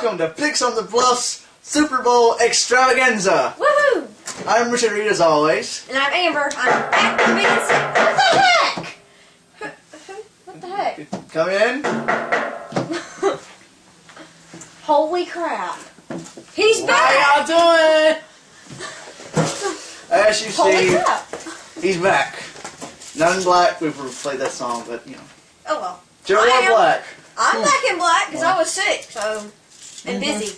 welcome to Picks on the Bluff's Super Bowl Extravaganza. Woohoo! I'm Richard Reed as always. And I'm Amber. I'm back to being What the heck? What the heck? Come in. Holy crap. He's back! How y'all doing? As you Holy see, crap. he's back. None Black. We've played that song, but you know. Oh well. Joe Black. I'm back in black because I was sick, so. And busy.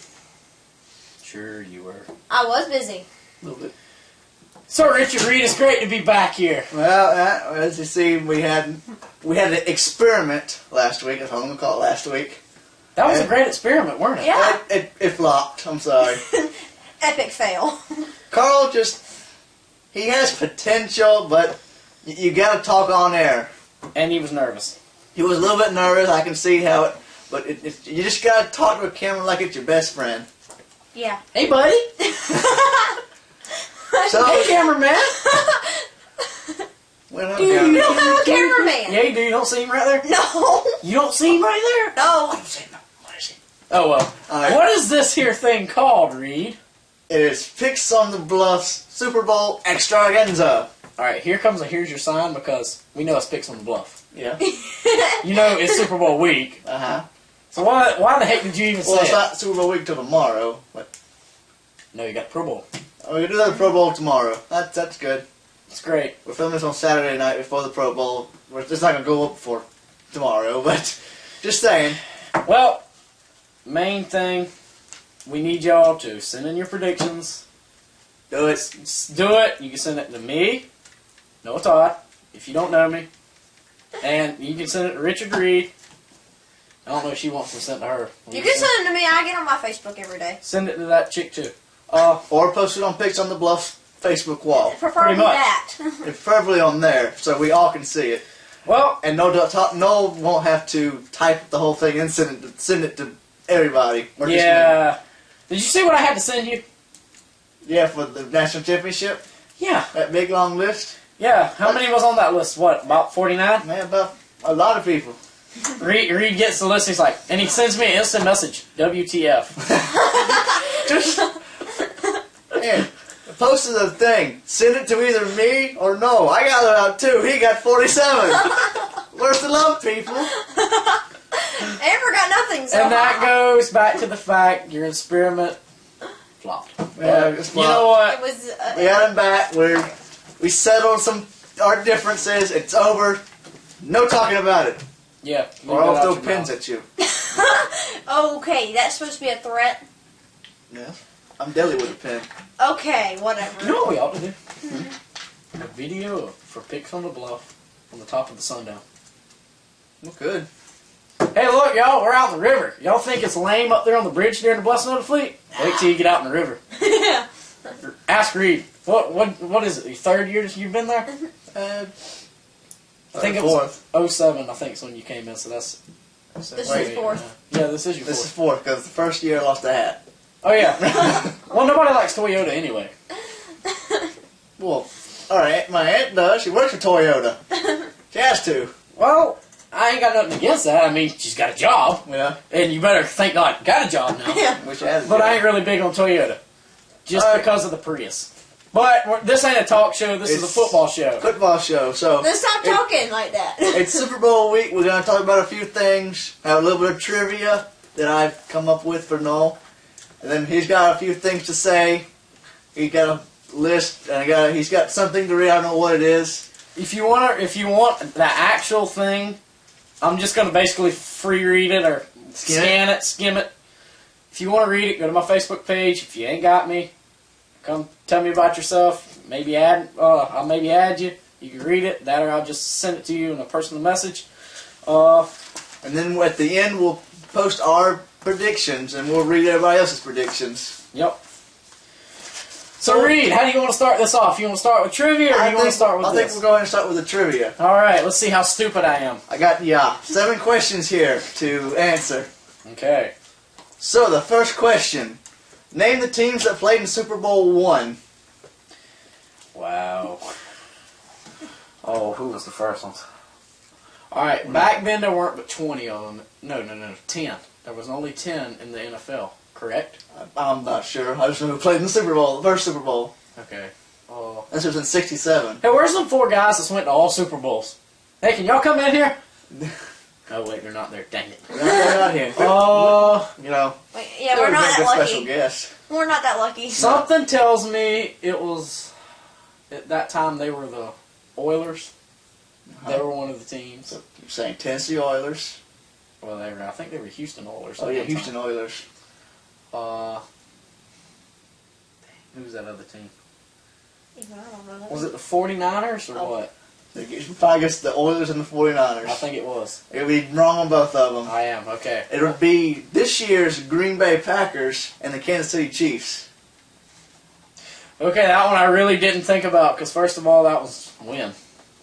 Sure you were. I was busy. A little bit. So Richard Reed, it's great to be back here. Well, as you see, we had an experiment last week. That's what I'm gonna call it last week. That was a great experiment, weren't it? Yeah. It flopped. I'm sorry. Epic fail. Carl he has potential, but you gotta talk on air. And he was nervous. He was a little bit nervous. I can see how it, but you just gotta talk to a camera like it's your best friend. Yeah. Hey, buddy. So, Hey, cameraman. well, You don't have a cameraman. Yeah, you do. You don't see him right there? No. You don't see him right there? No. What is it? Oh, well. Alright. What is this here thing called, Reed? It is Picks on the Bluff's Super Bowl Extravaganza. Alright, here comes a here's your sign because we know it's Picks on the Bluff. Yeah. You know it's Super Bowl week. Uh-huh. So why the heck did you even Well, say it's it? not Super Bowl week till tomorrow, but No, you got Pro Bowl. we can do that Pro Bowl tomorrow. That's good. It's great. We're filming this on Saturday night before the Pro Bowl. It's not going to go up before tomorrow, but just saying. Well, main thing, we need y'all to send in your predictions. Do it. Do it. You can send it to me, Noah Todd, if you don't know me. And you can send it to Richard Reed. I don't know if she wants to send it to her. You can send it to me. I get on my Facebook every day. Send it to that chick too. Or post it on Picks on the Bluff Facebook wall. Preferably Pretty much. that. It's preferably on there, so we all can see it. Well, And no won't have to type the whole thing and send it to everybody. Or just yeah. Did you see what I had to send you? me. Yeah, for the national championship. Yeah. That big long list. Yeah. How many was on that list? What, about 49? Man, about a lot of people. Reed gets the list. He's like, and he sends me an instant message. WTF. Just man, posted the thing. Send it to either me or no. I got it out too. He got 47. Where's the love, people? Amber got nothing. So And that goes back to the fact your experiment flopped. Yeah, But it's you know flopped. It what? was. We got him back. We settled our differences. It's over. No talking about it. Yeah. Or I'll throw pins at you. Okay, that's supposed to be a threat. Yeah. I'm deadly with a pin. Okay, whatever. You know what we ought to do? A video for Picks on the Bluff on the top of the sundown. Well, good. Hey, look, y'all, we're out in the river. Y'all think it's lame up there on the bridge during the blessing of the fleet? Wait till you get out in the river. Yeah. Ask Reed. What is it? The third year you've been there? I think it was 07, I think, is when you came in, so that's... This is fourth. Yeah, this is your This is fourth. fourth because the first year I lost a hat. Oh, yeah. Well, nobody likes Toyota anyway. Well, alright, my aunt does. She works for Toyota. She has to. Well, I ain't got nothing against that. I mean, she's got a job. Yeah. And you better think, like, got a job now. Yeah. Wish I had a But job. I ain't really big on Toyota. Just because of the Prius. But this ain't a talk show. This is a It's football show. Football show. So Let's stop talking like that. it's Super Bowl week. We're going to talk about a few things. Have a little bit of trivia that I've come up with for Noel. And then he's got a few things to say. He got a list, and he's got something to read. I don't know what it is. If you want the actual thing, I'm just gonna basically free read it or skim it. If you want to read it, go to my Facebook page. If you ain't got me, come tell me about yourself. Maybe I'll maybe add you. You can read it. That or I'll just send it to you in a personal message. And then at the end, we'll post our predictions, and we'll read everybody else's predictions. Yep. So Reed, how do you want to start this off? You want to start with trivia, or you want to start with I this? think we'll go ahead and start with the trivia. All right, let's see how stupid I am. I got 7 questions here to answer. Okay. So the first question: name the teams that played in Super Bowl I. Wow. Oh, who was the first one? All right, back then there weren't but 20 of them. No, 10. There was only 10 in the NFL, correct? I'm not sure. I just know who played in the Super Bowl, the first Super Bowl. Okay. This was in '67. Hey, where's them 4 guys that went to all Super Bowls? Hey, can y'all come in here? Oh, wait, they're not there. Dang it. They're not here. You know. Wait, yeah, we're not that special lucky. guest. We're not that lucky. Something tells me it was, at that time, they were the Oilers. They were one of the teams. So you're saying Tennessee Oilers? Well, I think they were Houston Oilers. Oh, yeah, Houston Oilers. Who was that other team? I don't know. Was it the 49ers or what? I guess the Oilers and the 49ers. I think it was. It would be wrong on both of them. I am, okay. It would be this year's Green Bay Packers and the Kansas City Chiefs. Okay, that one I really didn't think about, because first of all, that was when?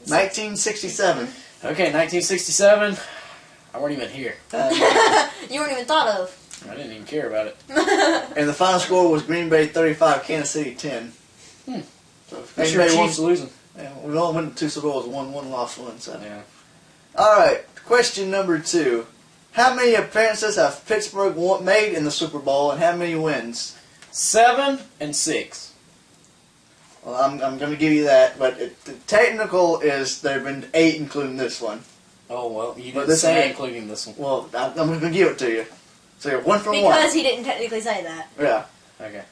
1967. Okay, 1967. I weren't even here. You weren't even thought of. I didn't even care about it. And the final score was Green Bay 35, Kansas City 10. So That's your Chiefs losing. Yeah, we only went 2 Super Bowls, one lost one. So. Yeah. All right, question number 2. How many appearances have Pittsburgh made in the Super Bowl, and how many wins? 7 and 6. Well, I'm going to give you that, but the technical is there have been 8, including this one. Oh, well, you But didn't this say ain't- including this one. Well, I'm going to give it to you. So you're 1 from 1. Because he didn't technically say that. Yeah. Okay.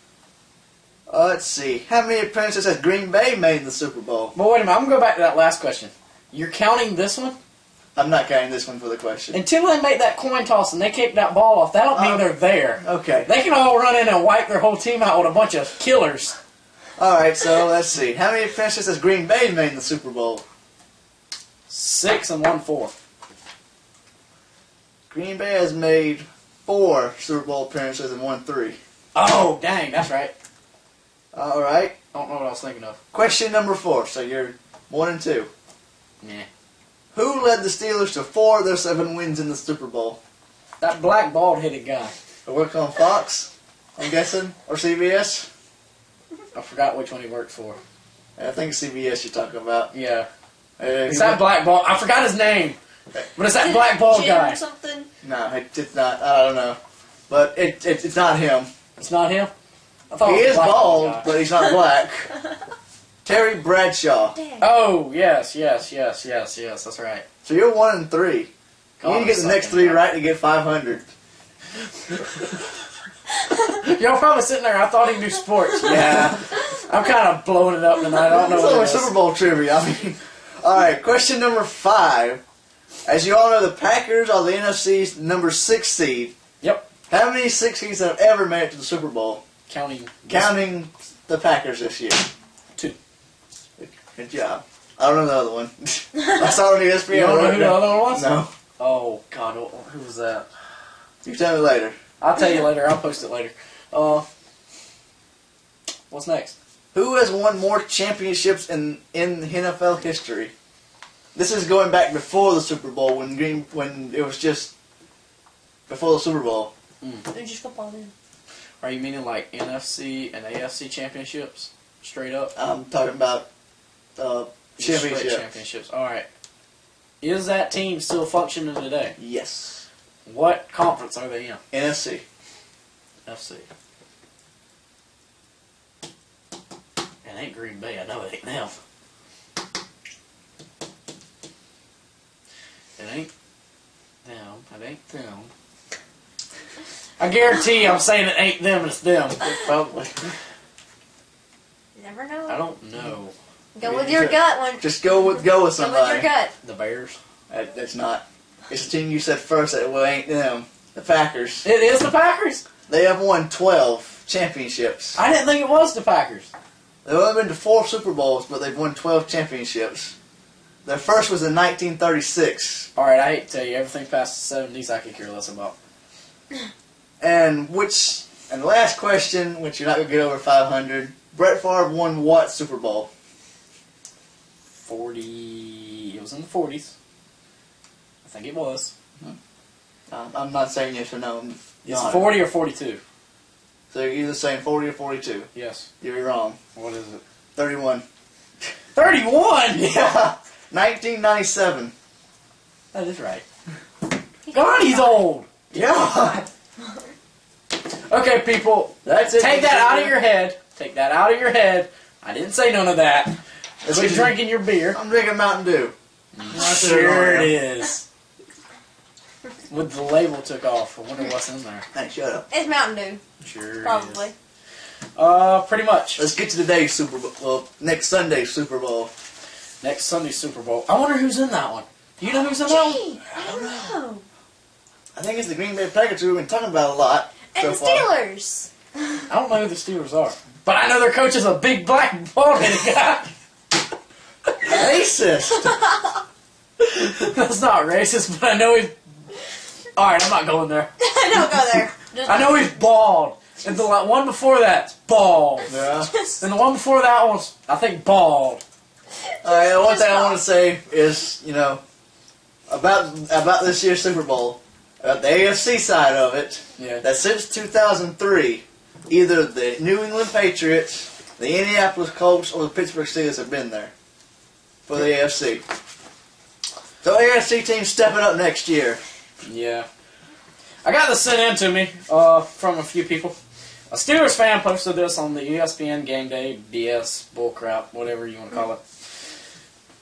Let's see. How many appearances has Green Bay made in the Super Bowl? But wait a minute, I'm going to go back to that last question. You're counting this one? I'm not counting this one for the question. Until they make that coin toss and they kick that ball off, that don't mean they're there. Okay. They can all run in and wipe their whole team out with a bunch of killers. All right, so let's see. How many appearances has Green Bay made in the Super Bowl? 6 and 1 4. Green Bay has made 4 Super Bowl appearances and won 3. Oh, dang, that's right. All right. I don't know what I was thinking of. Question number 4. So you're 1 and 2. Nah. Who led the Steelers to 4 of their 7 wins in the Super Bowl? That black bald-headed guy. It worked on Fox, I'm guessing, or CBS? I forgot which one he worked for. I think CBS you're talking about. Yeah. It's It's that black bald. I forgot his name. But it's that black bald Jim guy. or something? No, it's not. I don't know. But it's not him. It's not him? I thought He it was is black bald, guy. but he's not black. Terry Bradshaw. Damn. Oh, yes. That's right. So you're 1 and 3. You God, need to get the next 3 right to get 500. Y'all probably sitting there, I thought he knew sports. Yeah. I'm kind of blowing it up tonight. I don't know It's what only it is. Super Bowl trivia. I mean, all right. Question number 5. As you all know, the Packers are the NFC's number 6 seed. Yep. How many 6 seeds have ever made it to the Super Bowl? Counting The Packers this year. 2. Good job. I don't know the other one. I saw it on ESPN. You don't know who the other one was? No. Oh, God. Who was that? You tell me later. I'll tell you later. I'll post it later. What's next? Who has won more championships in NFL history? This is going back before the Super Bowl when it was just before the Super Bowl. They're just football then. Are you meaning like NFC and AFC championships? Straight up? I'm talking about Just straight championship. championships. Alright. Is that team still functioning today? Yes. What conference are they in? NFC. FC. It ain't Green Bay. I know it ain't them. It ain't them. It ain't them. I guarantee I'm saying it ain't them, it's them. Probably. You never know. I don't know. Go with your gut one. Just go with Go with somebody. your gut. The Bears. That's not. It's the team you said first that ain't them. The Packers. It is the Packers? They have won 12 championships. I didn't think it was the Packers. They've only been to 4 Super Bowls, but they've won 12 championships. Their first was in 1936. Alright, I hate to tell you, everything past the 70s I could care less about. And the last question, which you're not going to get over 500, Brett Favre won what Super Bowl? 40... It was in the 40s. I think it was. I'm not saying yes or no. It's 40 or 42? So you're either saying 40 or 42. Yes. You're wrong. What is it? 31. 31?! Yeah. 1997. That is right. God, he's old. Yeah. Okay, people. That's it. Take that out of your head. Take that out of your head. I didn't say none of that. Quit drinking your beer. I'm drinking Mountain Dew. Sure it is. With the label took off. I wonder what's in there. Hey, shut up. It's Mountain Dew. Sure Probably. Is. Pretty much. Let's get to today's Super Bowl. Well, next Sunday's Super Bowl. Next Sunday's Super Bowl. I wonder who's in that one. Do you know who's in that one? Gee, I don't know. I think it's the Green Bay Packers who we've been talking about a lot. And so the far. Steelers. I don't know who the Steelers are. But I know their coach is a big black bald-headed guy. Racist. That's not racist, but I know he's... Alright, I'm not going there. Don't go there. I know he's bald. And the one before that's bald. Yeah. And the one before that one's, I think, bald. Alright, one thing I want to say is, you know, about this year's Super Bowl, about the AFC side of it, Yeah. that since 2003, either the New England Patriots, the Indianapolis Colts, or the Pittsburgh Steelers have been there for the AFC. So AFC team's stepping up next year. Yeah. I got this sent in to me from a few people. A Steelers fan posted this on the ESPN Game Day BS bullcrap, whatever you want to call it.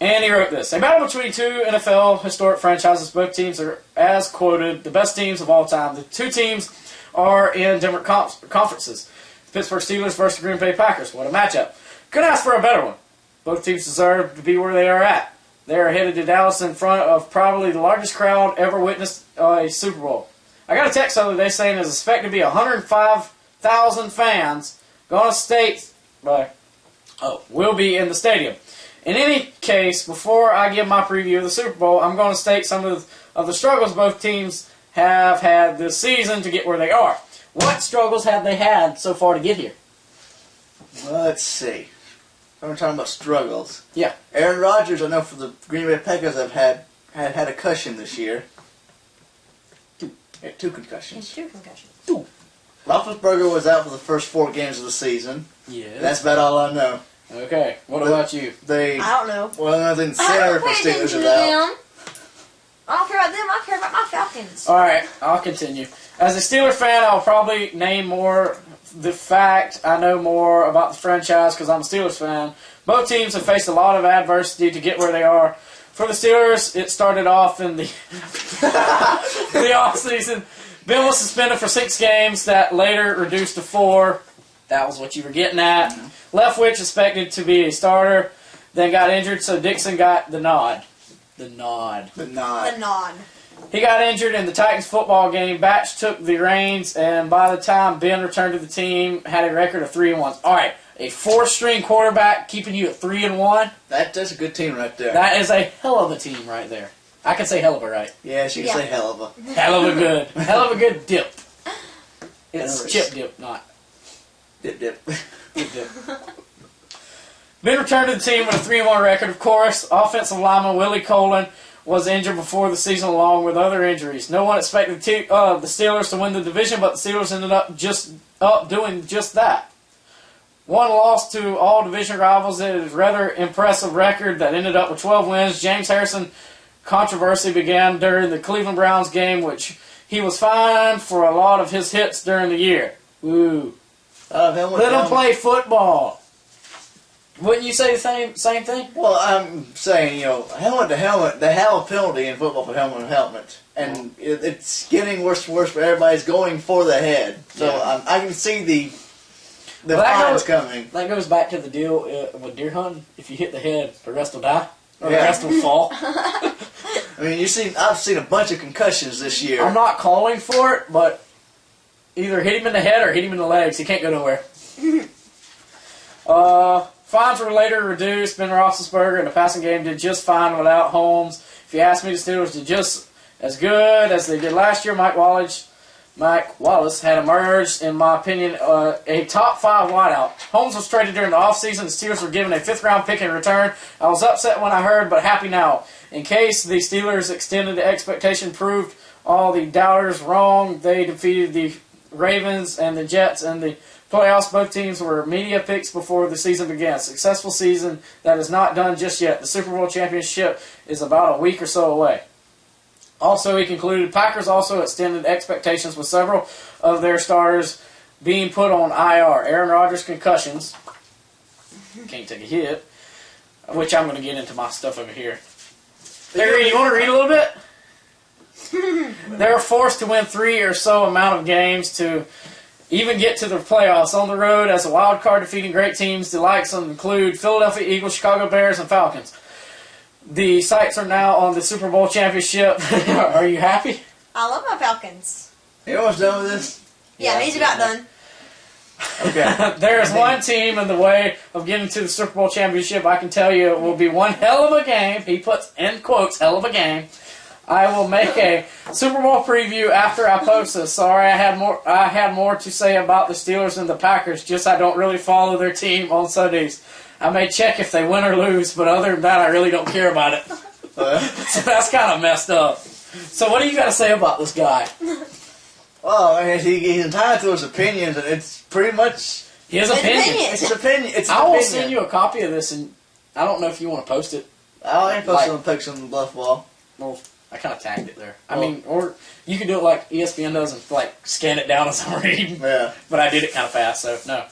And he wrote this. A battle between two NFL historic franchises. Both teams are, as quoted, the best teams of all time. The two teams are in different conferences. The Pittsburgh Steelers versus the Green Bay Packers. What a matchup. Couldn't ask for a better one. Both teams deserve to be where they are at. They are headed to Dallas in front of probably the largest crowd ever witnessed a Super Bowl. I got a text the other day saying there's expected to be 105,000 fans going to state, will be in the stadium. In any case, before I give my preview of the Super Bowl, I'm going to state some of the struggles both teams have had this season to get where they are. What struggles have they had so far to get here? Well, let's see. We're talking about struggles. Yeah. Aaron Rodgers, I know for the Green Bay Packers, have had a concussion this year. Two concussions. Two concussions. Roethlisberger was out for the first 4 games of the season. Yeah. That's about all I know. Okay. What about you? I don't know. Well, nothing I center don't for pay Steelers attention is to out. them. I don't care about them. I care about my Falcons. Alright, I'll continue. As a Steelers fan, I'll probably name more the fact I know more about the franchise because I'm a Steelers fan. Both teams have faced a lot of adversity to get where they are. For the Steelers, it started off in the the offseason. Ben was suspended for 6 games that later reduced to 4. That was what you were getting at. Leftwich expected to be a starter, then got injured, so Dixon got the nod. The nod. The nod. The nod. He got injured in the Titans football game. Batch took the reins, and by the time Ben returned to the team, had a record of 3-1. All right, a 4th-string quarterback keeping you at 3-1. That's a good team right there. That is a hell of a team right there. I can say hell of a right. Yeah, she can say hell of a. Hell of a good dip. It's Nice. chip dip, not Dip, dip. dip dip. Ben returned to the team with a 3-1 record. Of course, offensive lineman Willie Colon was injured before the season along with other injuries. No one expected the Steelers to win the division, but the Steelers ended up doing just that. One loss to all division rivals. It is a rather impressive record that ended up with 12 wins. James Harrison controversy began during the Cleveland Browns game, which he was fined for a lot of his hits during the year. Ooh. Let him play football. Wouldn't you say the same thing? Well, I'm saying, helmet to helmet, they have a penalty in football for helmet to helmet. And it's getting worse and worse, but everybody's going for the head. So Yeah. I can see the fines coming. That goes back to the deal with deer hunting. If you hit the head, the rest will die. Or Yeah. the rest will fall. I mean, I've seen a bunch of concussions this year. I'm not calling for it, but either hit him in the head or hit him in the legs. He can't go nowhere. Fines were later reduced. Ben Roethlisberger in the passing game did just fine without Holmes. If you ask me, the Steelers did just as good as they did last year. Mike Wallace had emerged, in my opinion, a top 5 wideout. Holmes was traded during the offseason. The Steelers were given a 5th-round pick in return. I was upset when I heard, but happy now. In case the Steelers extended the expectation, proved all the doubters wrong. They defeated the Ravens and the Jets in the playoffs. Both teams were media picks before the season began. Successful season that is not done just yet. The Super Bowl championship is about a week or so away. Also, he concluded, Packers also extended expectations with several of their starters being put on IR. Aaron Rodgers concussions. Can't take a hit. Which I'm going to get into my stuff over here. Larry, you want to read a little bit? They were forced to win 3 or so amount of games to even get to the playoffs on the road as a wild card, defeating great teams. The likes include Philadelphia Eagles, Chicago Bears, and Falcons. The sights are now on the Super Bowl championship. Are you happy? I love my Falcons. You almost done with this? Yeah, he's about done. Okay. There is one team in the way of getting to the Super Bowl championship. I can tell you it will be one hell of a game. He puts in quotes, hell of a game. I will make a Super Bowl preview after I post this. Sorry, I had more to say about the Steelers and the Packers. Just I don't really follow their team on Sundays. I may check if they win or lose, but other than that, I really don't care about it. So that's kind of messed up. So what do you got to say about this guy? Well, I mean, he's entitled to his opinions, and it's pretty much His opinion. it's an opinion. It's an I will opinion. send you a copy of this, and I don't know if you want to post it. I'll post some pics on the Bluff wall. Well, I kind of tagged it there. I mean, or you can do it like ESPN does and like scan it down as I'm reading. Yeah. But I did it kind of fast, so no.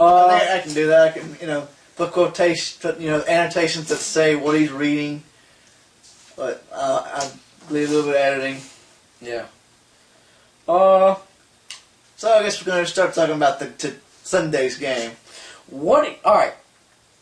I can do that. I can, put quotations, annotations that say what he's reading. But I leave a little bit of editing. Yeah. So I guess we're going to start talking about the Sunday's game. All right.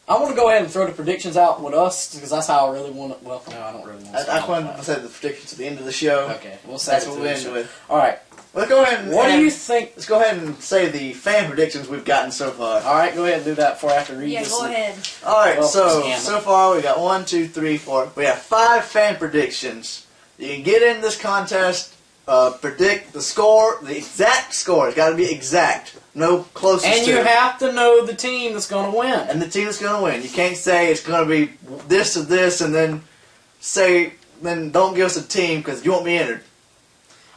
I want to go ahead and throw the predictions out with us because that's how I really want it. Well, no, I don't really want to. I want to say the predictions at the end of the show. Okay, we'll say That's what we end with. All right. Let's go ahead and. What do you think? Let's go ahead and say the fan predictions we've gotten so far. All right, go ahead and do that before I have to read Yeah, this. go ahead. All right, Well, so scam it. far we got 1, 2, 3, 4. We have 5 fan predictions. You can get in this contest. Predict the score, the exact score. It's got to be exact. No closest And to you it. have to know the team that's going to win. And the team that's going to win. You can't say it's going to be this or this and then don't give us a team because you won't be entered.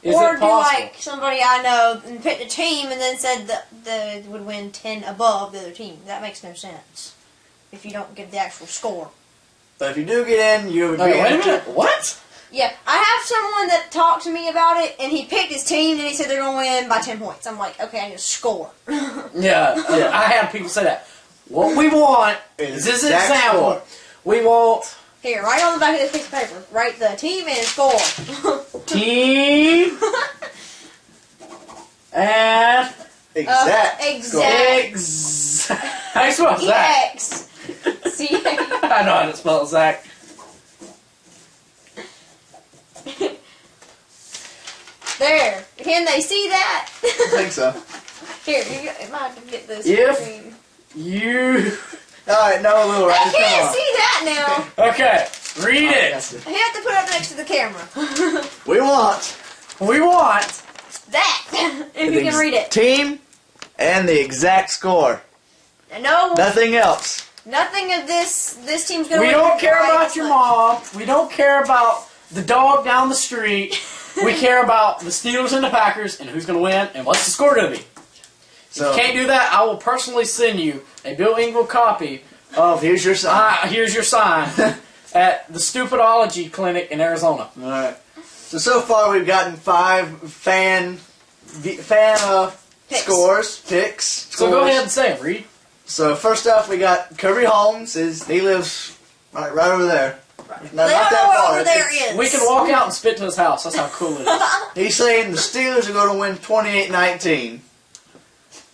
Is Or it do possible? like somebody I know and picked a team and then said that they would win 10 above the other team. That makes no sense if you don't give the actual score. But if you do get in, you would be Okay, wait a entered. minute. What? Yeah, I have someone that talked to me about it, and he picked his team, and he said they're going to win by 10 points. I'm like, okay, I need to score. Yeah, I have people say that. What we want is this Exact example. score. We want Here, write on the back of this piece of paper. Write the team and score. team and Exact. Exact. how you spell Zach? EX. I know how to spell Zach. There. Can they see that? I think so. Here, you might have to get this. If- screen. You Alright, no, Little I Rise, come can't on. see that okay? Read I it. got you. now. You have to put it up next to the camera. We want We want That. If the you can read it. team and the exact score. No, Nothing else. nothing of this. This team's going to We win. don't care right about this your much. mom. We don't care about the dog down the street. We care about the Steelers and the Packers and who's going to win and what's the score going to be. So Can't do that. I will personally send you a Bill Engvall copy of here's your sign. Here's your sign at the Stupidology Clinic in Arizona. Alright. So far we've gotten 5 fan Picks. scores, picks. So go ahead and say them, Reed. So first off, we got Kirby Holmes. He lives right over there. No, They not don't know that what far. over there is. We can walk out and spit to his house. That's how cool it is. He's saying the Steelers are going to win 28-19.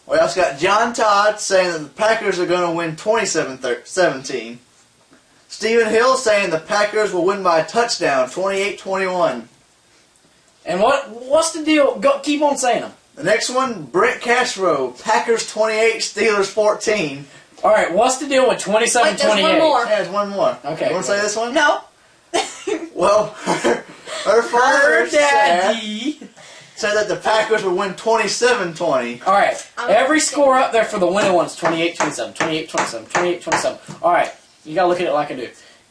We also got John Todd saying that the Packers are going to win 27-17. Stephen Hill saying the Packers will win by a touchdown, 28-21. And what's the deal? Go, keep on saying them. The next one, Brent Castro, Packers 28, Steelers 14. All right, what's the deal with 27-28? Wait, there's one more. Yeah, there's one more. Okay, You want to say this one? No. Well, her father Daddy. said that the Packers would win 27-20. All right, every score up there for the winning ones, 28-27, 28-27, 28-27. All right, you got to look at it like I do.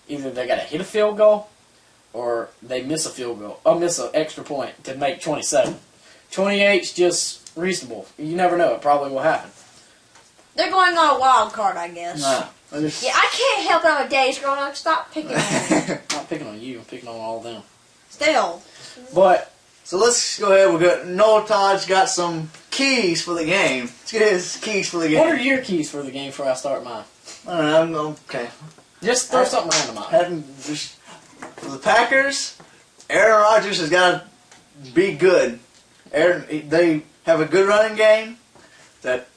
Either they got to hit a field goal or they miss a field goal, or miss an extra point to make 27. 28's just reasonable. You never know. It probably will happen. They're going on a wild card, I guess. Nah. Yeah, I can't help it. I'm a daddy's girl. Now stop picking on me. I'm not picking on you. I'm picking on all of them. Still. But So let's go ahead. We got Noah Todd's got some keys for the game. Let's get his keys for the game. what are your keys for the game before I start mine? I don't know. Okay. Just throw something random out. For the Packers, Aaron Rodgers has got to be good. They have a good running game that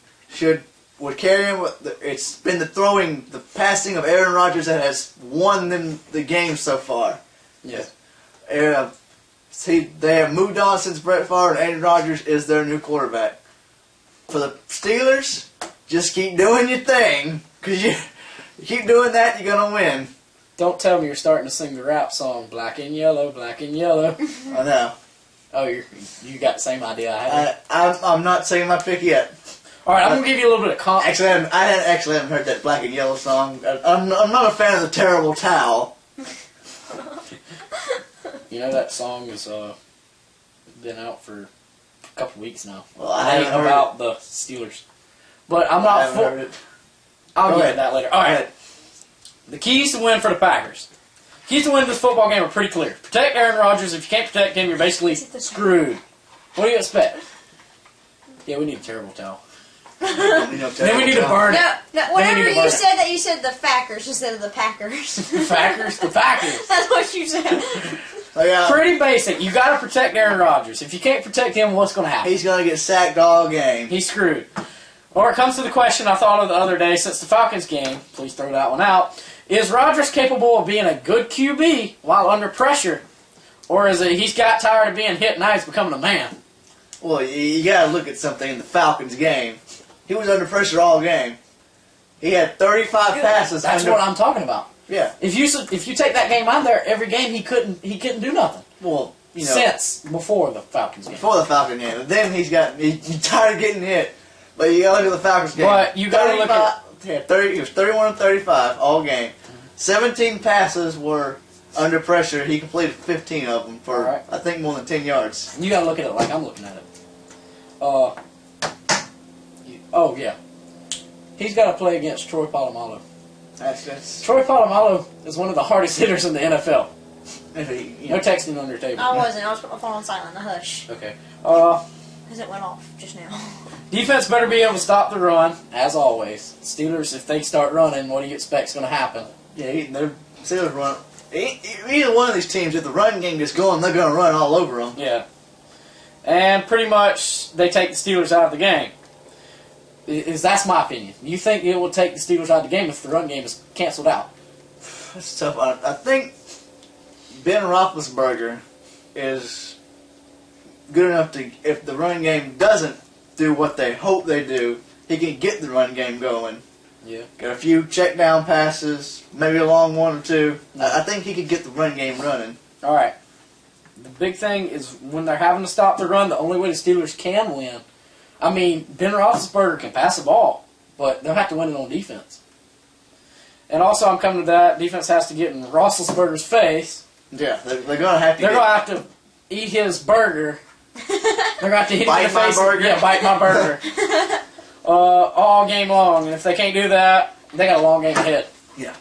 would carry him. It's been the passing of Aaron Rodgers that has won them the game so far. Yes. They have moved on since Brett Favre, and Aaron Rodgers is their new quarterback. For the Steelers, just keep doing your thing, because you keep doing that, you're going to win. Don't tell me you're starting to sing the rap song, Black and Yellow, Black and Yellow. I know. Oh, you got the same idea I had. I'm not saying my pick yet. All right, I'm going to give you a little bit of confidence. Actually, I haven't heard that Black and Yellow song. I'm not a fan of the Terrible Towel. You know that song has been out for a couple weeks now. Well, I haven't heard about the Steelers. But I'm not heard it. I'll Go get ahead. to that later. All right. The keys to win for the Packers. Keys to win this football game are pretty clear. Protect Aaron Rodgers. If you can't protect him, you're basically screwed. What do you expect? Yeah, we need a terrible towel. Then we need to burn it. No, whatever you said that you said the Packers instead of the Packers. The Packers? The Packers. That's what you said. Pretty basic. You got to protect Aaron Rodgers. If you can't protect him, what's going to happen? He's going to get sacked all game. He's screwed. Or it comes to the question I thought of the other day since the Falcons game. Please throw that one out. Is Rodgers capable of being a good QB while under pressure? Or is it he's got tired of being hit and now he's becoming a man? Well, you got to look at something in the Falcons game. He was under pressure all game. He had 35 passes. That's what I'm talking about. Yeah. If you take that game out there, every game he couldn't do nothing. Well, since before the Falcons game. Before the Falcons game. And then he's tired of getting hit. But you got to look at the Falcons game. But you got to look at he was 31 and 35 all game. 17 passes were under pressure. He completed 15 of them for I think more than 10 yards. You got to look at it like I'm looking at it. Oh yeah, he's got to play against Troy Polamalu. Troy Polamalu is one of the hardest hitters in the NFL. No texting under the table. I wasn't. I was putting my phone on silent. Hush. Okay. Because it went off just now. Defense better be able to stop the run, as always. Steelers, if they start running, what do you expect's going to happen? Yeah, the Steelers run. Either one of these teams, if the run game gets going, they're going to run all over them. Yeah. And pretty much, they take the Steelers out of the game. That's my opinion. You think it will take the Steelers out of the game if the run game is canceled out? That's tough. I think Ben Roethlisberger is good enough to, if the run game doesn't do what they hope they do, he can get the run game going. Yeah. Got a few check down passes, maybe a long one or two. I think he could get the run game running. All right. The big thing is when they're having to stop the run, the only way the Steelers can win. I mean, Ben Roethlisberger can pass the ball, but they'll have to win it on defense. And also, I'm coming to that, defense has to get in Roethlisberger's face. Yeah, they're going to have to They're going to have to eat his burger. They're going to have to hit him in the face. Burger. Yeah, bite my burger. All game long. And if they can't do that, they got a long game ahead. Yeah.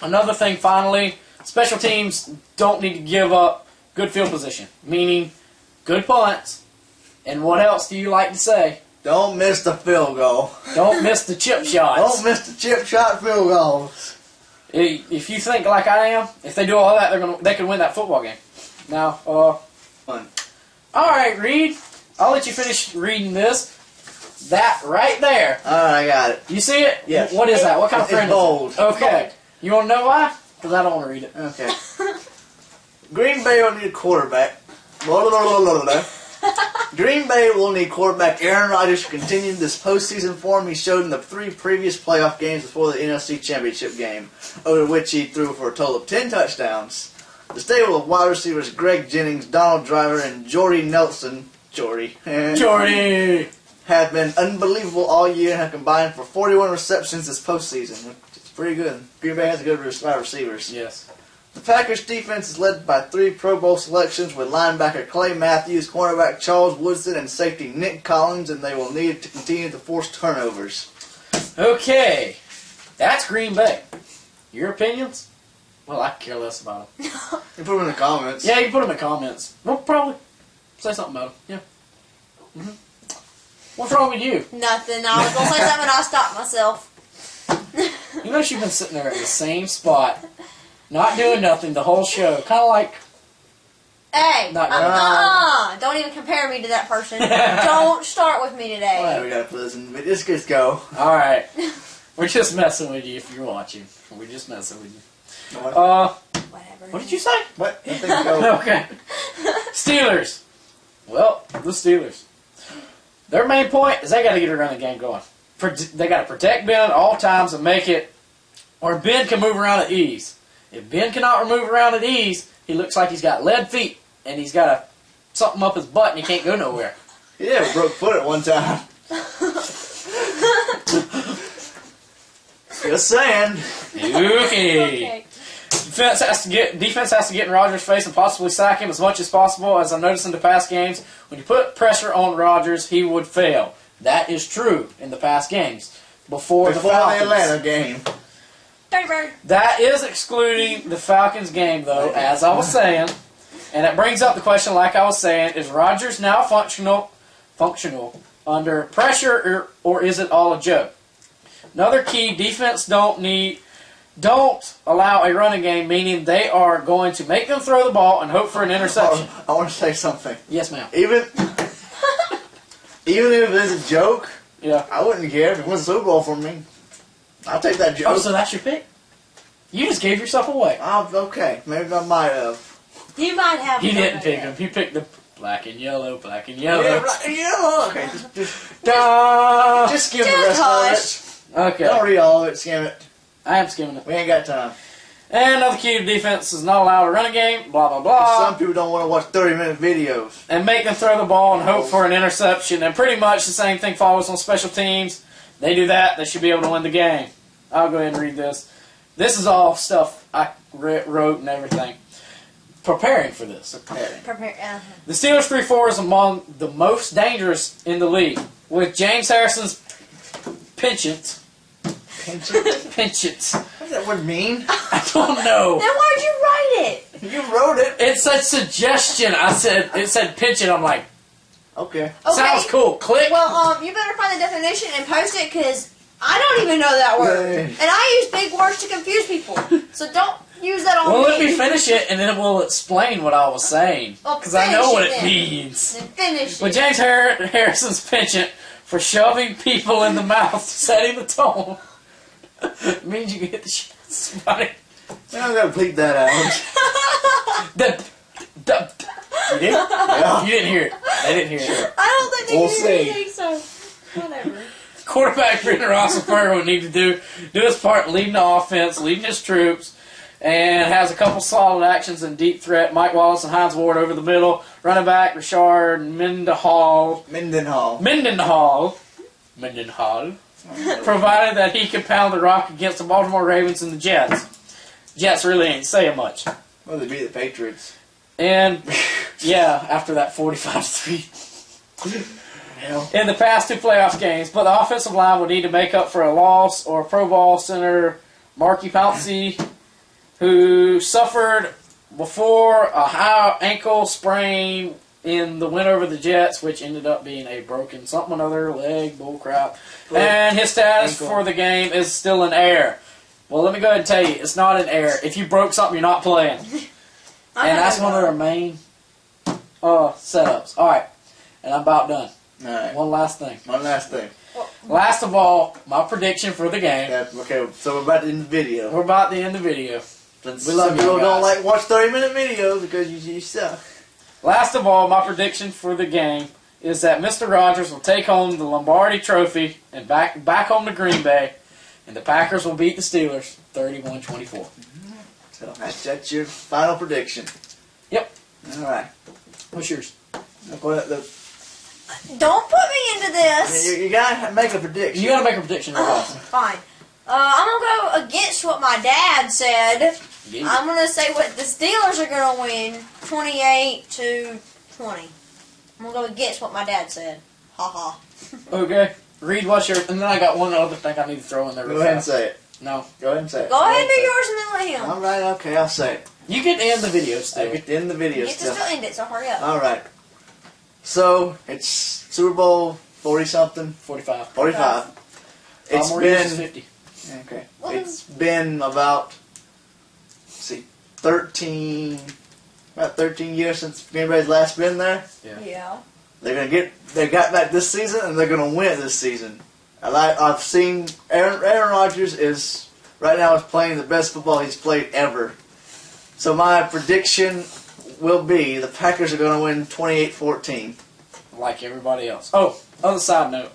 Another thing, finally, special teams don't need to give up good field position, meaning good punts. And what else do you like to say? Don't miss the field goal. Don't miss the chip shots. Don't miss the chip shot field goals. If you think like I am, if they do all that, they can win that football game. Now, Fun. All right, Reed. I'll let you finish reading this. That right there. All right, I got it. You see it? Yes. What is that? What kind of It's print bold. is it? Okay. You want to know why? Because I don't want to read it. Okay. Green Bay will need a quarterback. Blah, blah, blah, blah, blah. Green Bay will need quarterback Aaron Rodgers to continue this postseason form he showed in the 3 previous playoff games before the NFC Championship game, over which he threw for a total of 10 touchdowns. The stable of wide receivers Greg Jennings, Donald Driver, and Jordy Nelson, Jordy, have been unbelievable all year and have combined for 41 receptions this postseason. It's pretty good. Green Bay has a good wide receivers. Yes. The Packers' defense is led by 3 Pro Bowl selections with linebacker Clay Matthews, cornerback Charles Woodson, and safety Nick Collins, and they will need to continue to force turnovers. Okay. That's Green Bay. Your opinions? Well, I could care less about him. You put them in the comments. Yeah, you can put them in the comments. We'll probably say something about him. Yeah. What's wrong with you? Nothing. I was gonna say something and I stopped myself. You know she's been sitting there at the same spot, not doing nothing the whole show. Kind of like... Hey, Not don't even compare me to that person. Don't start with me today. Well, we gotta put this in. Just go. Alright. We're just messing with you if you're watching. We're just messing with you. Whatever. What did you say? What? Nothing. Go. Okay. Steelers. Well, the Steelers. Their main point is they got to get a running game going. They got to protect Ben at all times and make it where Ben can move around at ease. If Ben cannot move around at ease, he looks like he's got lead feet and he's got something up his butt and he can't go nowhere. Yeah, broke foot at one time. Just saying. Okay. Defense has to get in Rodgers' face and possibly sack him as much as possible. As I noticed in the past games, when you put pressure on Rodgers, he would fail. That is true in the past games. Before the Atlanta game. Dirty bird. That is excluding the Falcons game, though, as I was saying. And it brings up the question, like I was saying, is Rodgers now functional under pressure, or is it all a joke? Another key, defense don't allow a running game, meaning they are going to make them throw the ball and hope for an interception. I want to say something. Yes, ma'am. Even if it's a joke, Yeah. I wouldn't care if it wins the Super Bowl for me. I'll take that joke. Oh, so that's your pick? You just gave yourself away. Okay, maybe I might have. You might have. He didn't pick him. He picked the black and yellow, black and yellow. Yeah, black and yellow. Okay, just skim the rest of it. Okay. Don't read all of it, skim it. I am skimming it. We ain't got time. And another key to defense is not allowed to run a game, blah, blah, blah. Some people don't want to watch 30-minute videos. And make them throw the ball and hope for an interception. And pretty much the same thing follows on special teams. They do that, they should be able to win the game. I'll go ahead and read this. This is all stuff I wrote and everything. Preparing for this. Prepare. The Steelers 3-4 is among the most dangerous in the league. With James Harrison's penchant. Penchant. What does that word mean? I don't know. Then why'd you write it? You wrote it. It said suggestion. It said penchant. I'm like, Okay. sounds cool. Click. Well, you better find the definition and post it because I don't even know that word. Yeah. And I use big words to confuse people. So don't use that on Well, me. let me finish it, and then we'll explain what I was saying. Well, Because I know what it then. means. Then finish With it. James Harrison's penchant for shoving people in the mouth, setting the tone, it means you can hit the shit out of somebody. I'm going to bleep that out. You did? Yeah. You didn't hear it. They didn't hear it. I don't think they We'll can see. hear anything, so whatever. Quarterback Brendan Roethlisberger would need to do his part leading the offense, leading his troops, and has a couple solid actions in deep threat. Mike Wallace and Hines Ward over the middle. Running back Rashard Mendenhall. Provided that he can pound the rock against the Baltimore Ravens and the Jets. Jets really ain't saying much. Well, they beat the Patriots. And, yeah, after that 45-3. In the past two playoff games, but the offensive line will need to make up for a loss or Pro Bowl center Marky Pouncey, who suffered before a high ankle sprain in the win over the Jets, which ended up being a broken something other leg, bullcrap. And his status for the game is still in air. Well, let me go ahead and tell you, it's not in air. If you broke something, you're not playing. And that's one of their main setups. All right, and I'm about done. All right. One last thing. Last of all, my prediction for the game. Yeah, okay, so we're about to end the video. We're about to end the video. We love you. Don't like watch 30-minute videos because you suck. Last of all, my prediction for the game is that Mr. Rogers will take home the Lombardi Trophy and back home to Green Bay, and the Packers will beat the Steelers 31-24. So that's your final prediction. Yep. All right. What's yours? Don't put me into this. You gotta make a prediction. You gotta make a prediction. Fine. I'm gonna go against what my dad said. Yeah. I'm gonna say what the Steelers are gonna win, 28-20. I'm gonna go against what my dad said. Ha ha. Okay. Reed, what's yours? And then I got one other thing I need to throw in there. Go ahead and say it. No. Go ahead and say it. Go ahead and do yours and then let him. All right, okay, I'll say it. You can end the video I still. get to end the video You get to still end it, so hurry up. All right. So it's Super Bowl 40-something, 45. 45. It's More years is been 50. okay. Well, It's been about 13 years since Green Bay's last been there. Yeah. They got back this season and they're gonna win it this season. I've seen Aaron Rodgers is right now is playing the best football he's played ever. So my prediction will be the Packers are gonna win 28-14. Like everybody else. Oh, other side note.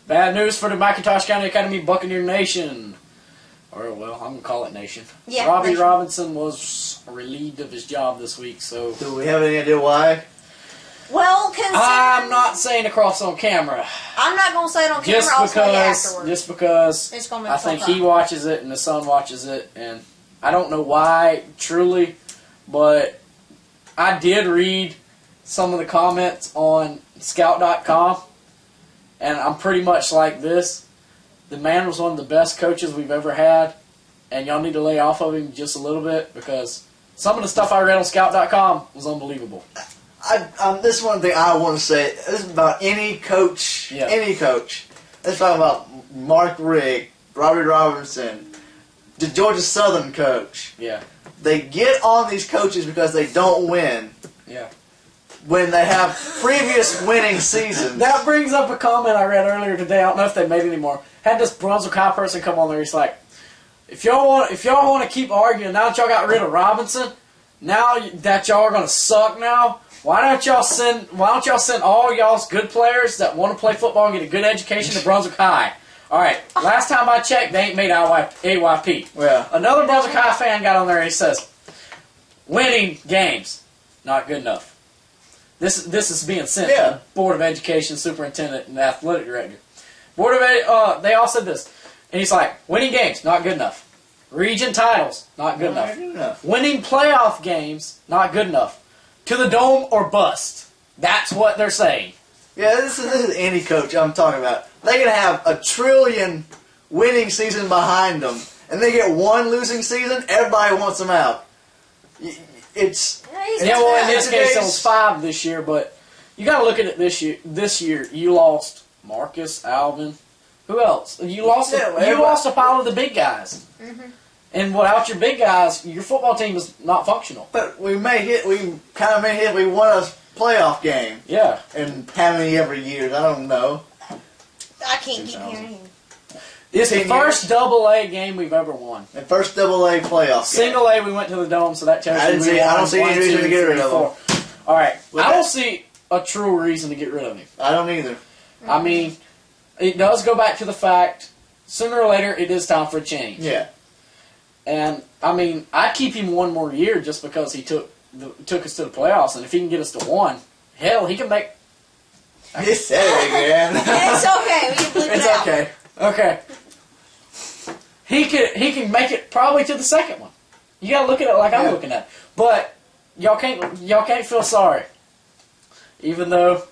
Bad news for the McIntosh County Academy Buccaneer Nation. Or, well, I'm going to call it Nation. Yeah, Robbie Nation. Robinson was relieved of his job this week, so... Do we have any idea why? Well, I'm not saying across on camera. I'm not going to say it on camera. I'll say it afterwards. Just because It's gonna make I me think cry. he watches it and the son watches it, and I don't know why, truly, but I did read some of the comments on Scout.com, and I'm pretty much like this. The man was one of the best coaches we've ever had, and y'all need to lay off of him just a little bit because some of the stuff I read on Scout.com was unbelievable. This is one thing I want to say. This is about any coach. Yeah. Any coach. Let's talk about Mark Rick, Robbie Robinson, the Georgia Southern coach. Yeah. They get on these coaches because they don't win. Yeah. When they have previous winning seasons. That brings up a comment I read earlier today. I don't know if they made it anymore. Had this Brunswick High person come on there. He's like, if y'all want to keep arguing now that y'all got rid of Robinson, now that y'all are gonna suck now, why don't y'all send all y'all's good players that want to play football and get a good education to Brunswick High? All right. Last time I checked, they ain't made AYP. Yeah. Another Brunswick High fan got on there and he says, winning games, not good enough. This is being sent to the Board of Education Superintendent and Athletic Director. They all said this. And he's like, winning games, not good enough. Region titles, not good enough. Winning playoff games, not good enough. To the dome or bust. That's what they're saying. Yeah, this is any coach I'm talking about. They can have a trillion winning season behind them, and they get one losing season, everybody wants them out. It's... Yeah, well, in this case, it was 5 this year, but you got to look at it this year. This year, you lost Marcus, Alvin. Who else? You lost a pile of the big guys. Mm-hmm. And without your big guys, your football team is not functional. But we won a playoff game. Yeah. And how many every year? I don't know. I can't keep hearing him. It's the first AA game we've ever won. The first AA playoff game. Single A, we went to the dome, so that tells you I don't see any reason to get rid of him. All right. I don't see a true reason to get rid of him. I don't either. Mm-hmm. I mean, it does go back to the fact, sooner or later, it is time for a change. Yeah. And, I mean, I'd keep him one more year just because he took us to the playoffs, and if he can get us to 1, hell, he can make... You said it again. It's okay. We can bleep it It's out. okay. Okay. He can make it probably to the second one. You gotta look at it like I'm looking at it. But y'all can't feel sorry. Even though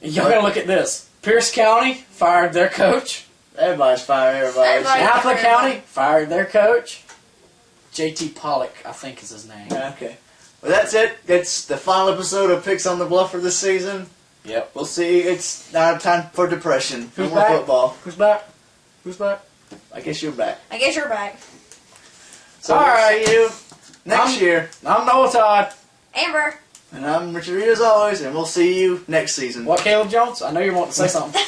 y'all gotta look at this. Pierce County fired their coach. Everybody's firing everybody. Apple County fired their coach. JT Pollock, I think is his name. Okay. Well, that's it. It's the final episode of Picks on the Bluff for this season. Yep. We'll see. It's now time for depression. Who's No more back? football. Who's back? Who's back? I guess you're back. I guess you're back. So All we'll right. see you next year. I'm Noah Todd. Amber. And I'm Richard Reed as always, and we'll see you next season. What, Caleb Jones? I know you want to say something.